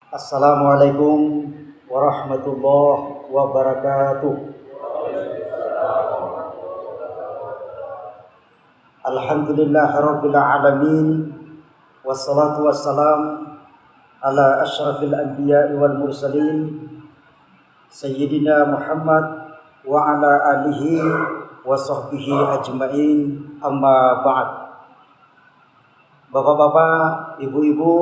Assalamualaikum warahmatullahi wabarakatuh. Alhamdulillahirabbil alamin wassalatu wassalam ala asyrafil anbiya'i wal mursalin sayyidina Muhammad wa ala alihi wa sahbihi ajmain, amma ba'd. Bapak-bapak, ibu-ibu,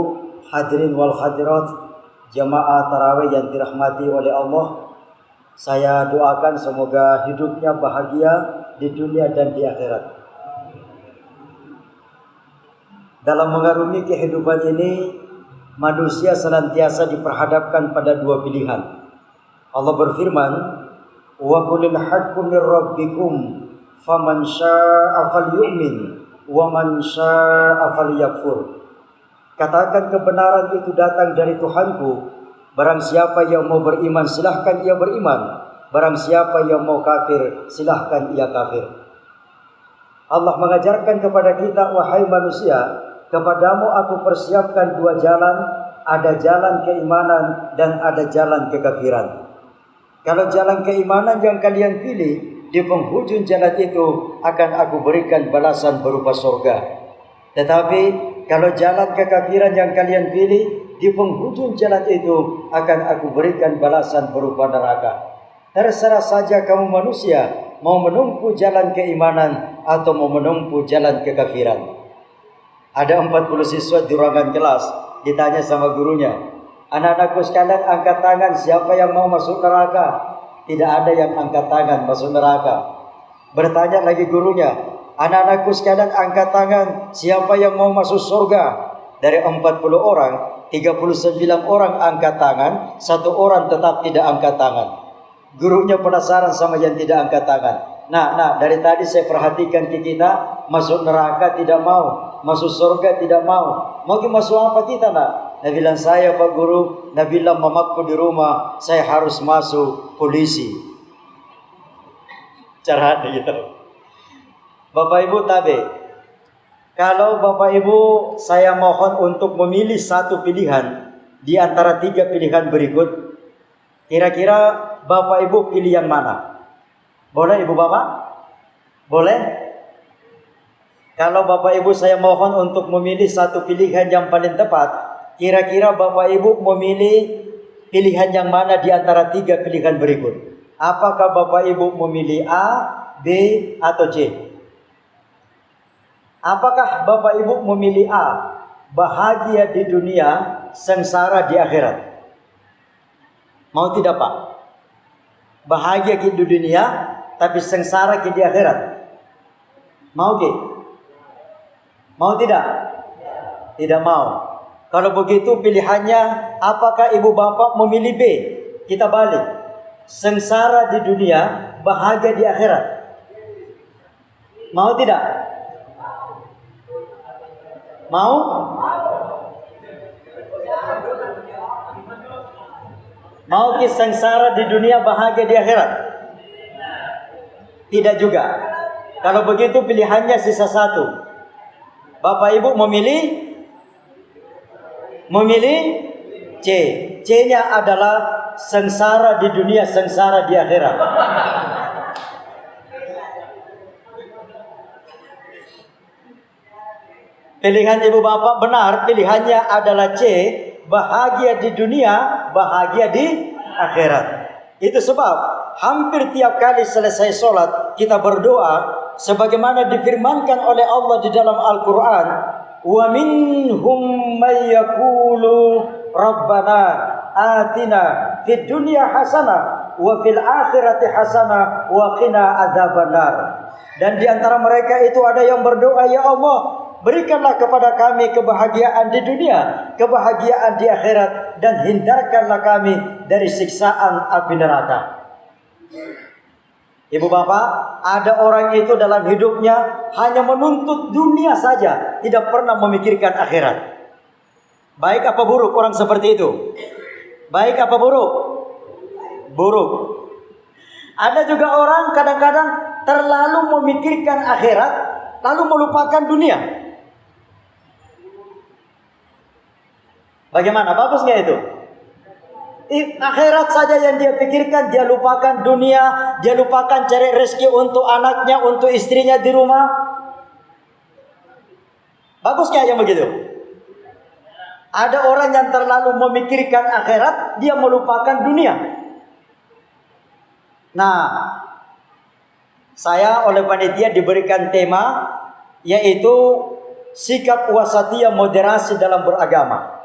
hadirin wal hadirat, jamaah tarawih yang dirahmati oleh Allah, saya doakan semoga hidupnya bahagia di dunia dan di akhirat. Dalam mengarungi kehidupan ini, manusia senantiasa diperhadapkan pada dua pilihan. Allah berfirman, "Wa qulil haqqu mir rabbikum faman syaa'a falyu'min wa man syaa'a falyakfur." Katakan kebenaran itu datang dari Tuhanku. Barang siapa yang mau beriman, silahkan ia beriman. Barang siapa yang mau kafir, silahkan ia kafir. Allah mengajarkan kepada kita, wahai manusia, kepadamu aku persiapkan dua jalan. Ada jalan keimanan dan ada jalan kekafiran. Kalau jalan keimanan yang kalian pilih, di penghujung jalan itu akan aku berikan balasan berupa surga. Tetapi kalau jalan kekafiran yang kalian pilih, di penghujung jalan itu akan aku berikan balasan berupa neraka. Terserah saja kamu manusia mau menempuh jalan keimanan atau mau menempuh jalan kekafiran. Ada 40 siswa di ruangan kelas, ditanya sama gurunya, "Anak-anakku sekalian, angkat tangan siapa yang mau masuk neraka?" Tidak ada yang angkat tangan masuk neraka. Bertanya lagi gurunya, "Anak-anakku sekalian, angkat tangan siapa yang mau masuk surga?" Dari 40 orang, 39 orang angkat tangan, 1 orang tetap tidak angkat tangan. Gurunya penasaran sama yang tidak angkat tangan. Nah, dari tadi saya perhatikan ke kita, masuk neraka tidak mau, masuk surga tidak mau. Mau masuk apa kita, nak? Nah bilang, "Saya Pak Guru, nah bilang mamaku di rumah, saya harus masuk polisi." Cara gitu. Bapak Ibu tabe, kalau Bapak Ibu saya mohon untuk memilih satu pilihan di antara 3 pilihan berikut, kira-kira Bapak Ibu pilih yang mana? Boleh Ibu Bapak? Boleh? Kalau Bapak Ibu saya mohon untuk memilih satu pilihan yang paling tepat, kira-kira Bapak Ibu memilih pilihan yang mana di antara 3 pilihan berikut? Apakah Bapak Ibu memilih A, B, atau C? Apakah Bapak Ibu memilih A, bahagia di dunia, sengsara di akhirat? Mau tidak Pak? Bahagia di dunia, tapi sengsara di akhirat. Mau ke? Mau tidak? Tidak mau. Kalau begitu pilihannya, apakah Ibu Bapak memilih B? Kita balik. Sengsara di dunia, bahagia di akhirat. Mau tidak? Mau? Mau sengsara di dunia, bahagia di akhirat? Tidak juga. Kalau begitu pilihannya sisa 1. Bapak Ibu memilih C. C-nya adalah sengsara di dunia, sengsara di akhirat. Pilihan Ibu Bapak benar, pilihannya adalah C, bahagia di dunia, bahagia di akhirat. Itu sebab hampir tiap kali selesai sholat kita berdoa sebagaimana difirmankan oleh Allah di dalam Al-Quran, "Wa minhum may yaqulu rabbana atina fid dunya hasanah wa fil akhirati hasanah wa qina adzabannar." Dan di antara mereka itu ada yang berdoa, "Ya Allah, berikanlah kepada kami kebahagiaan di dunia, kebahagiaan di akhirat, dan hindarkanlah kami dari siksaan api neraka." Ibu Bapak, ada orang itu dalam hidupnya hanya menuntut dunia saja, tidak pernah memikirkan akhirat. Baik apa buruk orang seperti itu? Baik apa buruk? Buruk. Ada juga orang kadang-kadang terlalu memikirkan akhirat, lalu melupakan dunia. Bagaimana? Bagus nggak itu? Akhirat saja yang dia pikirkan, dia lupakan dunia, dia lupakan cari rezeki untuk anaknya, untuk istrinya di rumah. Bagus kayak yang begitu? Ada orang yang terlalu memikirkan akhirat, dia melupakan dunia. Nah, saya oleh panitia diberikan tema, yaitu sikap wasatiyah moderasi dalam beragama.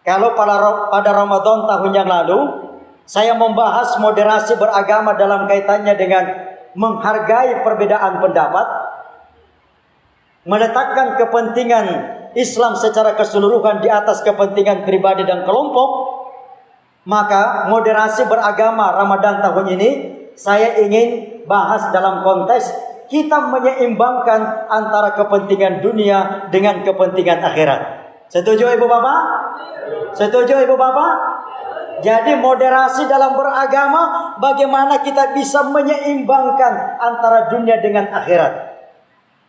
Kalau pada Ramadan tahun yang lalu, saya membahas moderasi beragama dalam kaitannya dengan menghargai perbedaan pendapat, meletakkan kepentingan Islam secara keseluruhan di atas kepentingan pribadi dan kelompok. Maka moderasi beragama Ramadan tahun ini saya ingin bahas dalam konteks kita menyeimbangkan antara kepentingan dunia dengan kepentingan akhirat. Setuju Ibu Bapak? Setuju Ibu Bapak? Jadi moderasi dalam beragama, bagaimana kita bisa menyeimbangkan antara dunia dengan akhirat.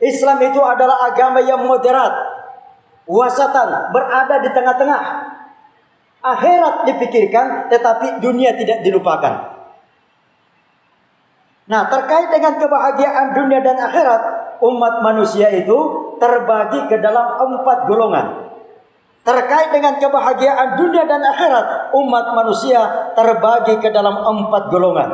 Islam itu adalah agama yang moderat, wasatan, berada di tengah-tengah. Akhirat dipikirkan, tetapi dunia tidak dilupakan. Nah, terkait dengan kebahagiaan dunia dan akhirat, umat manusia itu terbagi ke dalam 4 golongan. Terkait dengan kebahagiaan dunia dan akhirat, umat manusia terbagi ke dalam 4 golongan.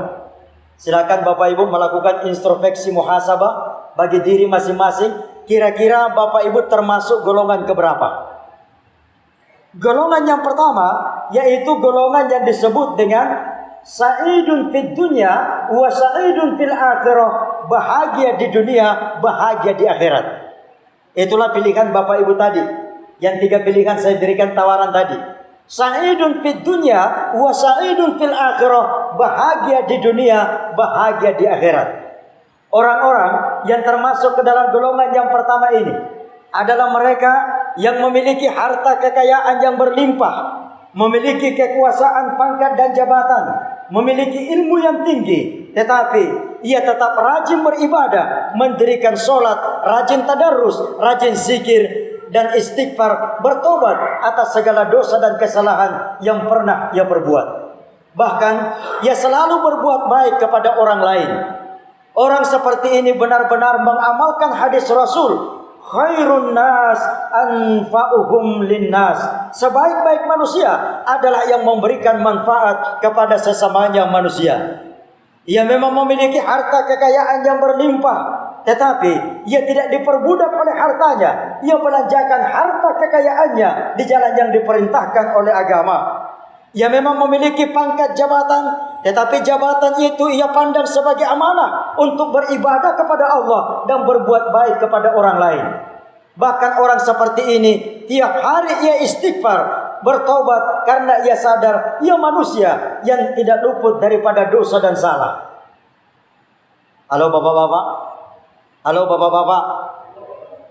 Silakan Bapak Ibu melakukan introspeksi muhasabah bagi diri masing-masing. Kira-kira Bapak Ibu termasuk golongan keberapa? Golongan yang pertama yaitu golongan yang disebut dengan sa'idun fid dunya wa sa'idun fil akhirah. Bahagia di dunia, bahagia di akhirat. Itulah pilihan Bapak Ibu tadi. Yang 3 pilihan saya berikan tawaran tadi. Sa'idun fid dunya wa sa'idun fil akhirah. Bahagia di dunia, bahagia di akhirat. Orang-orang yang termasuk ke dalam golongan yang pertama ini adalah mereka yang memiliki harta kekayaan yang berlimpah, memiliki kekuasaan, pangkat dan jabatan, memiliki ilmu yang tinggi, tetapi ia tetap rajin beribadah, mendirikan sholat, rajin tadarrus, rajin zikir dan istighfar, bertobat atas segala dosa dan kesalahan yang pernah ia perbuat. Bahkan ia selalu berbuat baik kepada orang lain. Orang seperti ini benar-benar mengamalkan hadis Rasul, khairun nas anfa'uhum linnas. Sebaik-baik manusia adalah yang memberikan manfaat kepada sesamanya manusia. Ia memang memiliki harta kekayaan yang berlimpah, tetapi ia tidak diperbudak oleh hartanya. Ia belanjakan harta kekayaannya di jalan yang diperintahkan oleh agama. Ia memang memiliki pangkat jabatan, tetapi jabatan itu ia pandang sebagai amanah untuk beribadah kepada Allah dan berbuat baik kepada orang lain. Bahkan orang seperti ini tiap hari ia istighfar, bertobat karena ia sadar ia manusia yang tidak luput daripada dosa dan salah. Halo Bapak-bapak? Halo Bapak-bapak?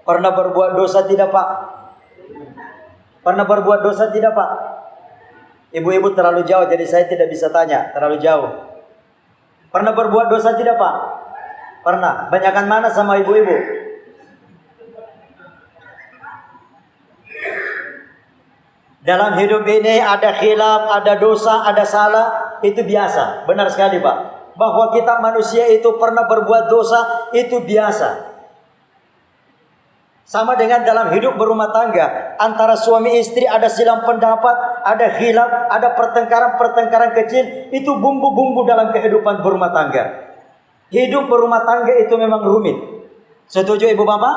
Pernah berbuat dosa tidak Pak? Pernah berbuat dosa tidak Pak? Ibu-ibu terlalu jauh jadi saya tidak bisa tanya, terlalu jauh. Pernah berbuat dosa tidak Pak? Pernah. Banyakan mana sama ibu-ibu? Dalam hidup ini ada khilaf, ada dosa, ada salah, itu biasa. Benar sekali Pak. Bahwa kita manusia itu pernah berbuat dosa, itu biasa. Sama dengan dalam hidup berumah tangga, antara suami istri ada silang pendapat, ada khilaf, ada pertengkaran-pertengkaran kecil, itu bumbu-bumbu dalam kehidupan berumah tangga. Hidup berumah tangga itu memang rumit. Setuju Ibu Bapak?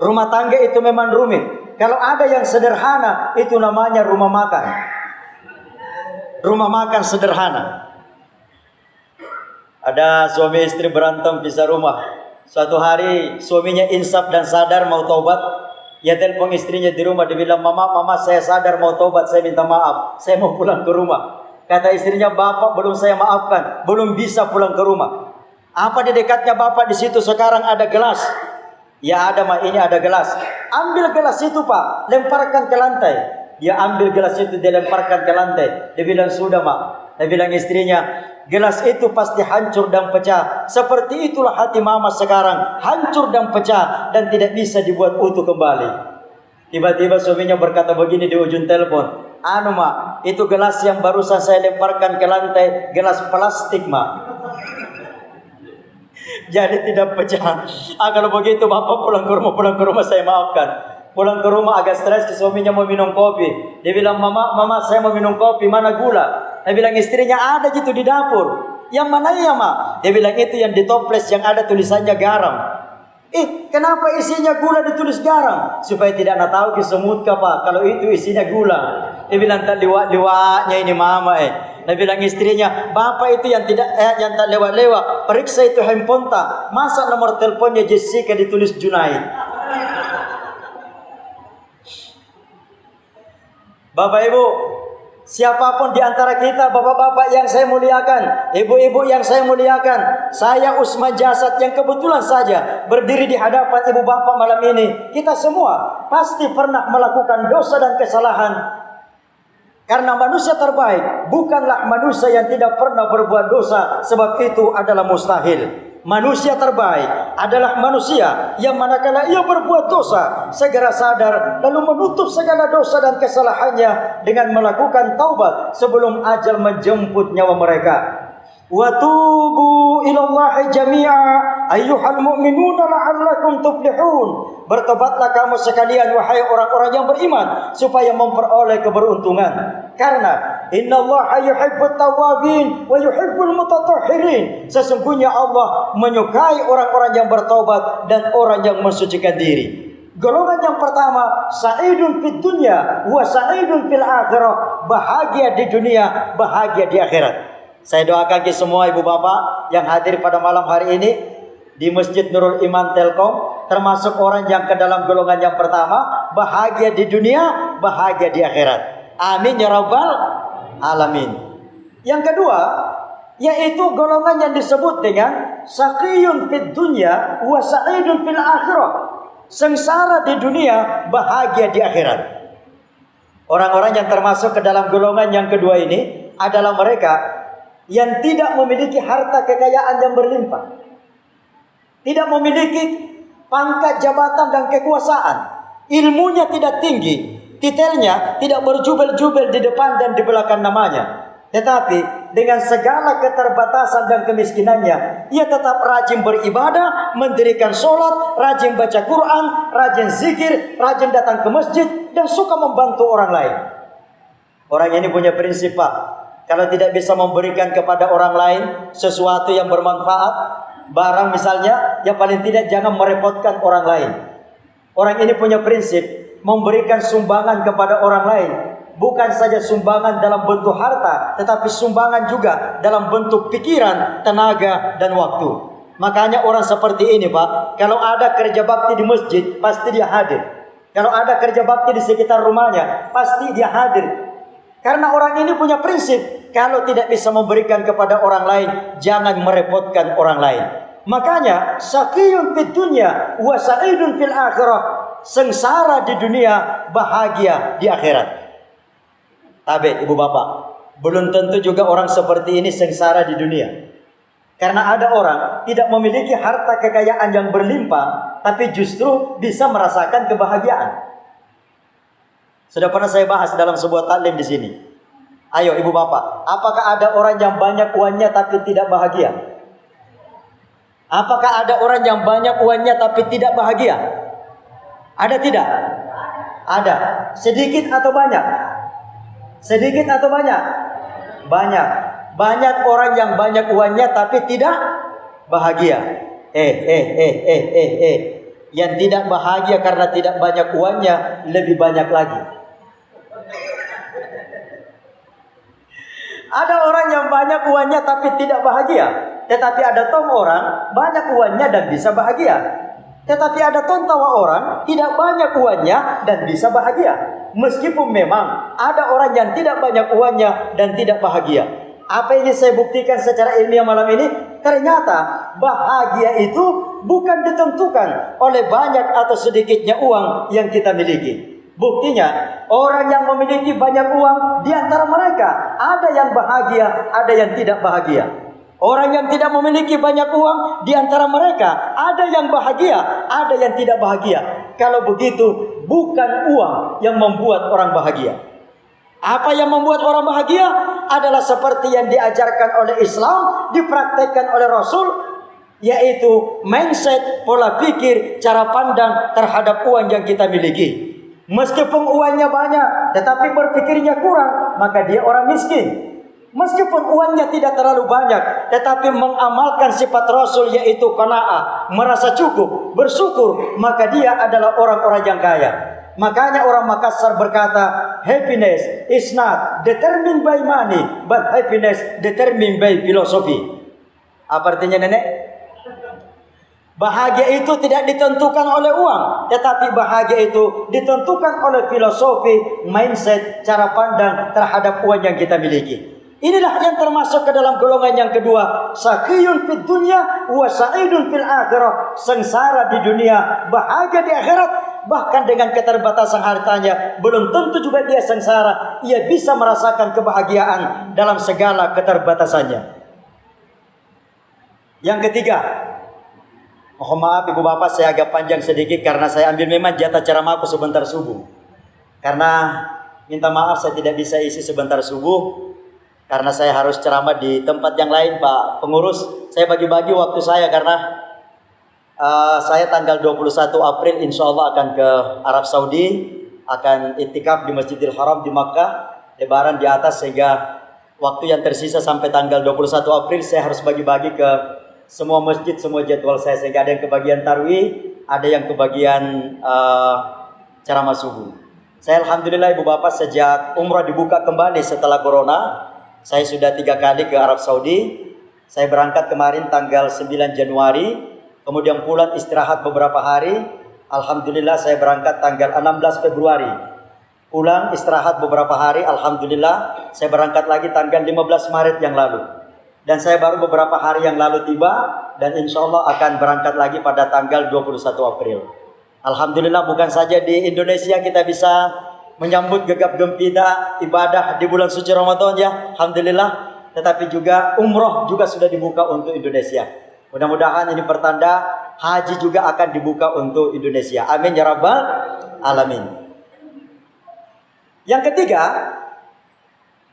Rumah tangga itu memang rumit. Kalau ada yang sederhana, itu namanya rumah makan. Rumah makan sederhana. Ada suami istri berantem pisah rumah. Suatu hari suaminya insaf dan sadar mau taubat. Ya telepon istrinya di rumah, dia bilang, Mama saya sadar mau taubat, saya minta maaf, saya mau pulang ke rumah. Kata istrinya, Bapak belum saya maafkan, belum bisa pulang ke rumah. Apa di dekatnya Bapak di situ sekarang ada gelas? Ya ada Ma, ini ada gelas. Ambil gelas itu Pak, lemparkan ke lantai. Dia ambil gelas itu, dia lemparkan ke lantai. Dia bilang, sudah Ma. Dia bilang istrinya, gelas itu pasti hancur dan pecah. Seperti itulah hati Mama sekarang, hancur dan pecah dan tidak bisa dibuat utuh kembali. Tiba-tiba suaminya berkata begini di ujung telepon, Anu mak, itu gelas yang barusan saya lemparkan ke lantai, gelas plastik mak. Jadi tidak pecah. Kalau begitu bapak pulang ke rumah saya maafkan. Pulang ke rumah agak stres, suaminya mau minum kopi. Dia bilang, mama saya mau minum kopi, mana gula? Dia bilang istrinya ada gitu di dapur. Yang mana ya mak? Dia bilang itu yang di toples yang ada tulisannya garam. Kenapa isinya gula ditulis garam? Supaya tidak nak tahu kesemut pak kalau itu isinya gula. Dia bilang tak lewat-lewatnya ini mama Dia bilang istrinya, bapak itu yang yang tak lewat-lewat. Periksa itu handphone tak. Masa nomor teleponnya Jessica ditulis Junaid? Bapak Ibu, siapapun di antara kita, bapak-bapak yang saya muliakan, ibu-ibu yang saya muliakan, saya Usman Jasad yang kebetulan saja berdiri di hadapan ibu bapak malam ini, kita semua pasti pernah melakukan dosa dan kesalahan. Karena manusia terbaik bukanlah manusia yang tidak pernah berbuat dosa, sebab itu adalah mustahil. Manusia terbaik adalah manusia yang manakala ia berbuat dosa, segera sadar lalu menutup segala dosa dan kesalahannya dengan melakukan taubat sebelum ajal menjemput nyawa mereka. Wa tubu ilallahi jami'a ayyuhal mu'minuna la'allakum tuflihun. Bertobatlah kamu sekalian wahai orang-orang yang beriman supaya memperoleh keberuntungan. Karena innallaha yuhibbut tawwabin wa yuhibbul mutatahhirin. Sesungguhnya Allah menyukai orang-orang yang bertobat dan orang yang mensucikan diri. Golongan yang pertama, sa'idun fid dunya wa sa'idun fil akhirah. Bahagia di dunia, bahagia di akhirat. Saya doakan ke semua ibu bapak yang hadir pada malam hari ini di Masjid Nurul Iman Telkom, termasuk orang yang ke dalam golongan yang pertama, bahagia di dunia, bahagia di akhirat. Amin ya rabbal alamin. Yang kedua, yaitu golongan yang disebut dengan saqiyun fid dunya wa sa'idun fil akhirah. Sengsara di dunia, bahagia di akhirat. Orang-orang yang termasuk ke dalam golongan yang kedua ini adalah mereka yang tidak memiliki harta kekayaan yang berlimpah, tidak memiliki pangkat jabatan dan kekuasaan, ilmunya tidak tinggi, titelnya tidak berjubel-jubel di depan dan di belakang namanya, tetapi dengan segala keterbatasan dan kemiskinannya, ia tetap rajin beribadah, mendirikan sholat, rajin baca Quran, rajin zikir, rajin datang ke masjid, dan suka membantu orang lain. Orang ini punya prinsip pak, kalau tidak bisa memberikan kepada orang lain sesuatu yang bermanfaat, barang misalnya, ya paling tidak jangan merepotkan orang lain. Orang ini punya prinsip memberikan sumbangan kepada orang lain, bukan saja sumbangan dalam bentuk harta, tetapi sumbangan juga dalam bentuk pikiran, tenaga, dan waktu. Makanya orang seperti ini pak, kalau ada kerja bakti di masjid, pasti dia hadir. Kalau ada kerja bakti di sekitar rumahnya, pasti dia hadir. Karena orang ini punya prinsip, kalau tidak bisa memberikan kepada orang lain, jangan merepotkan orang lain. Makanya, saqiyun fid dunya wa sa'idun fil akhirah. Sengsara di dunia, bahagia di akhirat. Tapi ibu bapak, belum tentu juga orang seperti ini sengsara di dunia. Karena ada orang tidak memiliki harta kekayaan yang berlimpah, tapi justru bisa merasakan kebahagiaan. Sudah pernah saya bahas dalam sebuah taklim di sini. Ayo ibu bapak, apakah ada orang yang banyak uangnya tapi tidak bahagia? Apakah ada orang yang banyak uangnya tapi tidak bahagia? Ada tidak? Ada. Sedikit atau banyak? Sedikit atau banyak? Banyak. Banyak orang yang banyak uangnya tapi tidak bahagia. Yang tidak bahagia karena tidak banyak uangnya lebih banyak lagi. Ada orang yang banyak uangnya tapi tidak bahagia. Tetapi ada tong orang banyak uangnya dan bisa bahagia. Tetapi ada tong tawa orang tidak banyak uangnya dan bisa bahagia. Meskipun memang ada orang yang tidak banyak uangnya dan tidak bahagia. Apa yang saya buktikan secara ilmiah malam ini? Ternyata bahagia itu bukan ditentukan oleh banyak atau sedikitnya uang yang kita miliki. Buktinya, orang yang memiliki banyak uang di antara mereka ada yang bahagia, ada yang tidak bahagia. Orang yang tidak memiliki banyak uang di antara mereka ada yang bahagia, ada yang tidak bahagia. Kalau begitu, bukan uang yang membuat orang bahagia. Apa yang membuat orang bahagia adalah seperti yang diajarkan oleh Islam, dipraktekkan oleh Rasul, yaitu mindset, pola pikir, cara pandang terhadap uang yang kita miliki. Meskipun uangnya banyak, tetapi berpikirnya kurang, maka dia orang miskin. Meskipun uangnya tidak terlalu banyak, tetapi mengamalkan sifat Rasul, yaitu qanaah, merasa cukup, bersyukur, maka dia adalah orang-orang yang kaya. Makanya orang Makassar berkata, happiness is not determined by money, but happiness determined by philosophy. Apa artinya, nenek? Bahagia itu tidak ditentukan oleh uang, tetapi bahagia itu ditentukan oleh filosofi, mindset, cara pandang terhadap uang yang kita miliki. Inilah yang termasuk ke dalam golongan yang kedua, sakiyun fid dunya wa sa'idun fil akhirah. Sengsara di dunia, bahagia di akhirat. Bahkan dengan keterbatasan hartanya, belum tentu juga dia sengsara. Ia bisa merasakan kebahagiaan dalam segala keterbatasannya. Yang ketiga, mohon maaf ibu bapak, saya agak panjang sedikit karena saya ambil memang jatah ceramah aku sebentar subuh. Karena minta maaf saya tidak bisa isi sebentar subuh, karena saya harus ceramah di tempat yang lain, Pak Pengurus. Saya bagi-bagi waktu saya karena saya tanggal 21 April insya Allah akan ke Arab Saudi, akan iktikaf di Masjidil Haram di Makkah, lebaran di atas, sehingga waktu yang tersisa sampai tanggal 21 April saya harus bagi-bagi ke semua masjid, semua jadwal saya, sehingga ada yang kebagian tarwih, ada yang kebagian ceramah subuh. Saya alhamdulillah ibu bapak, sejak umrah dibuka kembali setelah corona, saya sudah 3 kali ke Arab Saudi. Saya berangkat kemarin tanggal 9 Januari, kemudian pulang istirahat beberapa hari. Alhamdulillah saya berangkat tanggal 16 Februari. Pulang istirahat beberapa hari, alhamdulillah saya berangkat lagi tanggal 15 Maret yang lalu. Dan saya baru beberapa hari yang lalu tiba, dan insya Allah akan berangkat lagi pada tanggal 21 April. Alhamdulillah bukan saja di Indonesia kita bisa menyambut gegap gempita ibadah di bulan suci Ramadan ya, alhamdulillah, tetapi juga umroh juga sudah dibuka untuk Indonesia. Mudah-mudahan ini pertanda haji juga akan dibuka untuk Indonesia. Amin ya rabbal alamin. Yang ketiga,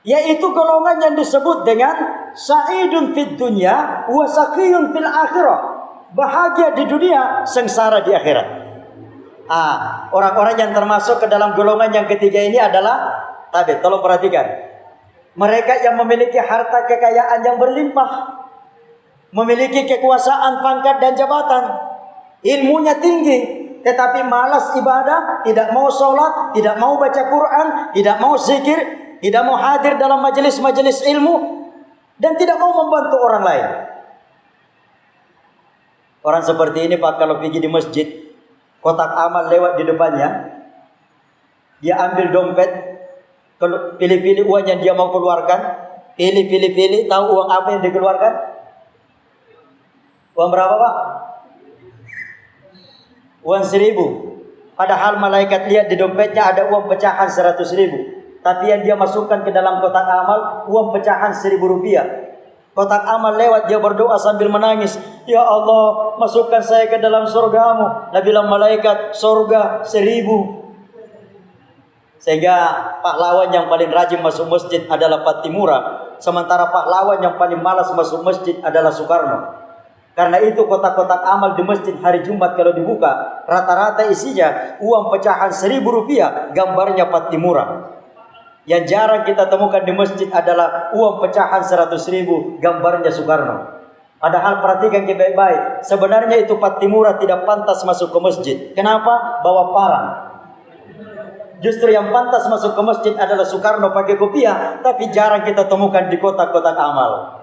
yaitu golongan yang disebut dengan sa'idun fid dunya wa saqiyun fil akhirah. Bahagia di dunia, sengsara di akhirat. Orang-orang yang termasuk ke dalam golongan yang ketiga ini adalah tadi, tolong perhatikan. Mereka yang memiliki harta kekayaan yang berlimpah, memiliki kekuasaan, pangkat dan jabatan, ilmunya tinggi, tetapi malas ibadah, tidak mau sholat, tidak mau baca Quran, tidak mau zikir, tidak mau hadir dalam majelis-majelis ilmu, dan tidak mau membantu orang lain. Orang seperti ini Pak, kalau pergi di masjid, kotak amal lewat di depannya, dia ambil dompet, pilih-pilih uang yang dia mau keluarkan, pilih, tahu uang apa yang dikeluarkan? Uang berapa Pak? Uang 1.000. Padahal malaikat lihat di dompetnya ada uang pecahan 100.000. Tapi yang dia masukkan ke dalam kotak amal, uang pecahan 1.000 rupiah. Kotak amal lewat, dia berdoa sambil menangis, ya Allah, masukkan saya ke dalam surgamu. Nabi bilang malaikat, surga 1.000. Sehingga pahlawan yang paling rajin masuk masjid adalah Patimura, sementara pahlawan yang paling malas masuk masjid adalah Soekarno. Karena itu kotak-kotak amal di masjid hari Jumat kalau dibuka, rata-rata isinya uang pecahan 1.000 rupiah, gambarnya Patimura. Yang jarang kita temukan di masjid adalah uang pecahan 100.000, gambarnya Soekarno. Padahal perhatikan baik-baik, sebenarnya itu Patimura tidak pantas masuk ke masjid. Kenapa? Bawa parang. Justru yang pantas masuk ke masjid adalah Soekarno pakai kopiah, tapi jarang kita temukan di kotak-kotak amal.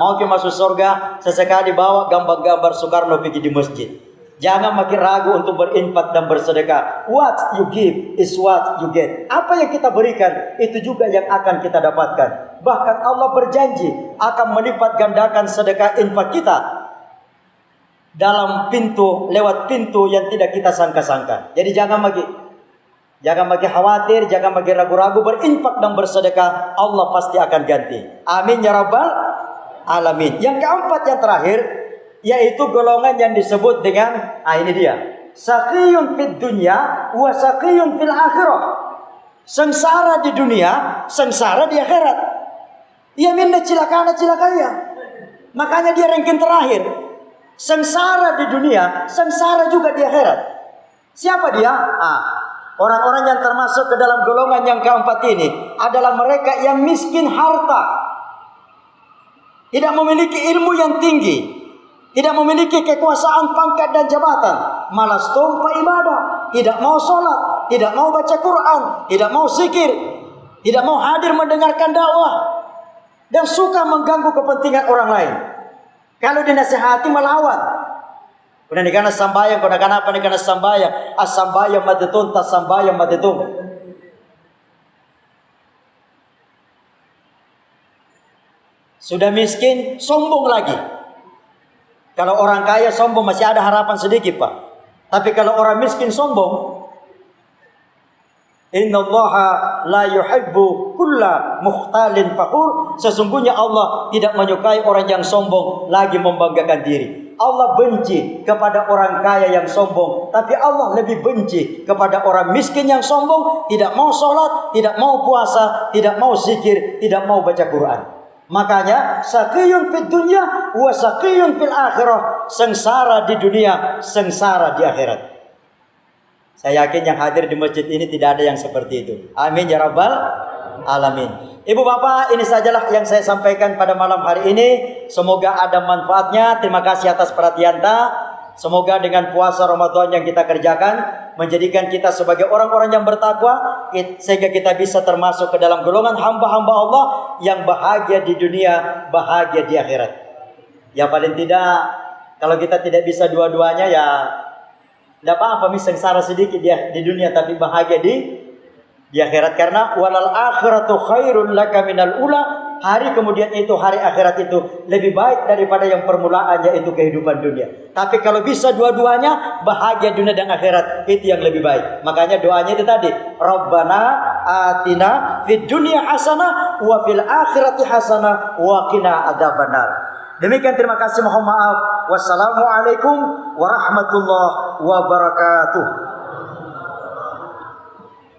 Mau kita masuk surga, sesekali bawa gambar-gambar Soekarno pergi di masjid. Jangan makin ragu untuk berinfak dan bersedekah. What you give is what you get. Apa yang kita berikan, itu juga yang akan kita dapatkan. Bahkan Allah berjanji akan melipat gandakan sedekah infak kita dalam pintu, lewat pintu yang tidak kita sangka-sangka. Jadi jangan lagi khawatir, jangan lagi ragu-ragu, berinfak dan bersedekah, Allah pasti akan ganti. Amin ya rabbal alamin. Yang keempat, yang terakhir, yaitu golongan yang disebut dengan ini dia, saqiyun fid dunya wa saqiyun fil akhirah. Sengsara di dunia, sengsara di akhirat. Ia minta cilaka-cilakanya. Makanya dia ranking terakhir. Sengsara di dunia, sengsara juga di akhirat. Siapa dia? Orang-orang yang termasuk ke dalam golongan yang keempat ini adalah mereka yang miskin harta, tidak memiliki ilmu yang tinggi, tidak memiliki kekuasaan, pangkat dan jabatan, malas tumpah ibadah, tidak mau sholat, tidak mau baca Quran, tidak mau zikir, tidak mau hadir mendengarkan dakwah, dan suka mengganggu kepentingan orang lain. Kalau dinasihati melawan. Kuna nikana sambayang, kuna kana apa nikana sambayang, sambayang matitun, tas sambayang matitun. Sudah miskin, sombong lagi. Kalau orang kaya sombong masih ada harapan sedikit, Pak. Tapi kalau orang miskin sombong, innallaha la yuhibbu kulla mukhtalin fakhur. Sesungguhnya Allah tidak menyukai orang yang sombong lagi membanggakan diri. Allah benci kepada orang kaya yang sombong, tapi Allah lebih benci kepada orang miskin yang sombong, tidak mau sholat, tidak mau puasa, tidak mau zikir, tidak mau baca Quran. Makanya saqiyun fid dunya wa saqiyun fil akhirah. Sengsara di dunia, sengsara di akhirat. Saya yakin yang hadir di masjid ini tidak ada yang seperti itu. Amin ya rabbal alamin. Ibu bapak, ini sajalah yang saya sampaikan pada malam hari ini. Semoga ada manfaatnya. Terima kasih atas perhatian ta. Semoga dengan puasa Ramadan yang kita kerjakan menjadikan kita sebagai orang-orang yang bertakwa, sehingga kita bisa termasuk ke dalam golongan hamba-hamba Allah yang bahagia di dunia, bahagia di akhirat. Ya paling tidak, kalau kita tidak bisa dua-duanya ya tidak apa-apa, sengsara sedikit di dunia tapi bahagia di akhirat. Karena walal akhiratu khairul laka minal ula. Hari kemudian itu, hari akhirat itu lebih baik daripada yang permulaannya itu kehidupan dunia. Tapi kalau bisa dua-duanya, bahagia dunia dan akhirat, itu yang lebih baik. Makanya doanya itu tadi, Rabbana atina fid dunya hasanah wa fil akhirati hasanah wa qina adzabannar. Demikian, terima kasih, mohon maaf. Wassalamualaikum warahmatullahi wabarakatuh.